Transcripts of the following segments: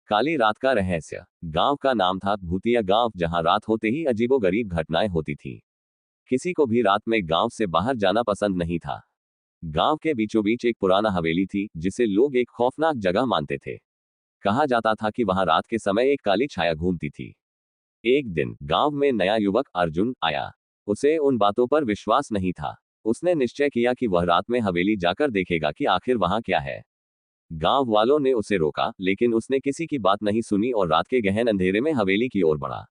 काली रात का रहस्य। गांव का नाम था भूतिया गांव, जहां रात होते ही अजीबोगरीब घटनाएं होती थी। किसी को भी रात में गांव से बाहर जाना पसंद नहीं था। गांव के बीचों बीच एक पुराना हवेली थी, जिसे लोग एक खौफनाक जगह मानते थे। कहा जाता था कि वहां रात के समय एक काली छाया घूमती थी। एक दिन गांव में नया युवक अर्जुन आया। उसे उन बातों पर विश्वास नहीं था। उसने निश्चय किया कि वह रात में हवेली जाकर देखेगा कि आखिर वहां क्या है। गांव वालों ने उसे रोका, लेकिन उसने किसी की बात नहीं सुनी और रात के गहन अंधेरे में हवेली की ओर बढ़ा।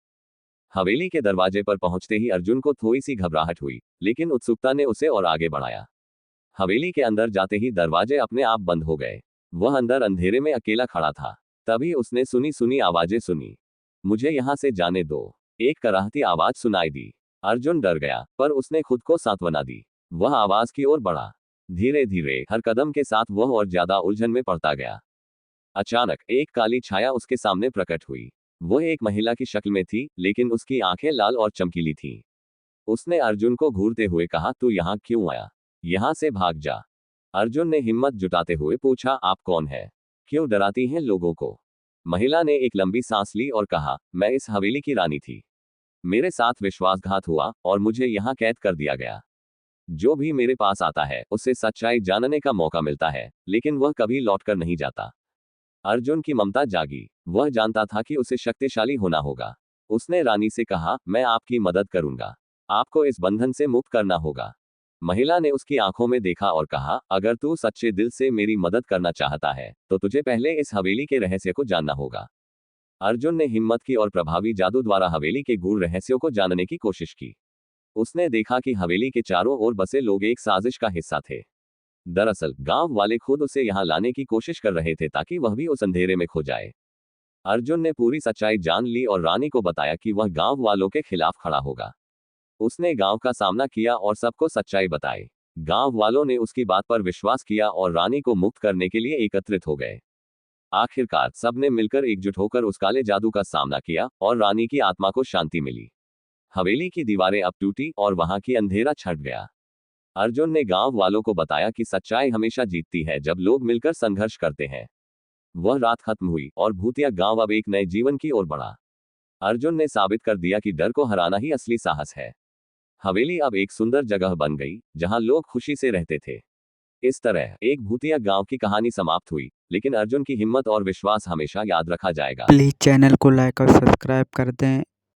हवेली के दरवाजे पर पहुंचते ही अर्जुन को थोड़ी सी घबराहट हुई, लेकिन उत्सुकता ने उसे और आगे बढ़ाया। हवेली के अंदर जाते ही दरवाजे अपने आप बंद हो गए। वह अंदर अंधेरे में अकेला खड़ा था। तभी उसने सुनी सुनी आवाजें सुनी। मुझे यहां से जाने दो, एक कराहती आवाज सुनाई दी। अर्जुन डर गया, पर उसने खुद को सांत्वना दी। वह आवाज की ओर बढ़ा। धीरे धीरे हर कदम के साथ वह और ज्यादा उलझन में पड़ता गया। अचानक एक काली छाया उसके सामने प्रकट हुई। वह एक महिला की शक्ल में थी, लेकिन उसकी आंखें लाल और चमकीली थीं। उसने अर्जुन को घूरते हुए कहा, तू यहाँ क्यों आया? यहाँ से भाग जा। अर्जुन ने हिम्मत जुटाते हुए पूछा, आप कौन है? क्यों डराती हैं लोगों को? महिला ने एक लंबी सांस ली और कहा, मैं इस हवेली की रानी थी। मेरे साथ विश्वासघात हुआ और मुझे यहाँ कैद कर दिया गया। जो भी मेरे पास आता है उसे सच्चाई जानने का मौका मिलता है, लेकिन वह कभी लौटकर नहीं जाता। अर्जुन की ममता जागी। वह जानता था कि उसे शक्तिशाली होना होगा। उसने रानी से कहा, मैं आपकी मदद करूंगा। आपको इस बंधन से मुक्त करना होगा। महिला ने उसकी आंखों में देखा और कहा, अगर तू सच्चे दिल से मेरी मदद करना चाहता है तो तुझे पहले इस हवेली के रहस्य को जानना होगा। अर्जुन ने हिम्मत की और प्रभावी जादू द्वारा हवेली के गूढ़ रहस्यों को जानने की कोशिश की। उसने देखा कि हवेली के चारों ओर बसे लोग एक साजिश का हिस्सा थे। दरअसल गांव वाले खुद उसे यहां लाने की कोशिश कर रहे थे, ताकि वह भी उस अंधेरे में खो जाए। अर्जुन ने पूरी सच्चाई जान ली और रानी को बताया कि वह गांव वालों के खिलाफ खड़ा होगा। उसने गांव का सामना किया और सबको सच्चाई बताई। गांव वालों ने उसकी बात पर विश्वास किया और रानी को मुक्त करने के लिए एकत्रित हो गए। आखिरकार सबने मिलकर एकजुट होकर उस काले जादू का सामना किया और रानी की आत्मा को शांति मिली। हवेली की दीवारें अब टूटी और वहां की अंधेरा छट गया। अर्जुन ने गांव वालों को बताया कि सच्चाई हमेशा जीतती है जब लोग मिलकर संघर्ष करते हैं। वह रात खत्म हुई और भूतिया गांव अब एक नए जीवन की ओर बढ़ा। अर्जुन ने साबित कर दिया कि डर को हराना ही असली साहस है। हवेली अब एक सुंदर जगह बन गई, जहां लोग खुशी से रहते थे। इस तरह एक भूतिया गांव की कहानी समाप्त हुई, लेकिन अर्जुन की हिम्मत और विश्वास हमेशा याद रखा जाएगा। प्लीज़ चैनल को लाइक और सब्सक्राइब कर दें।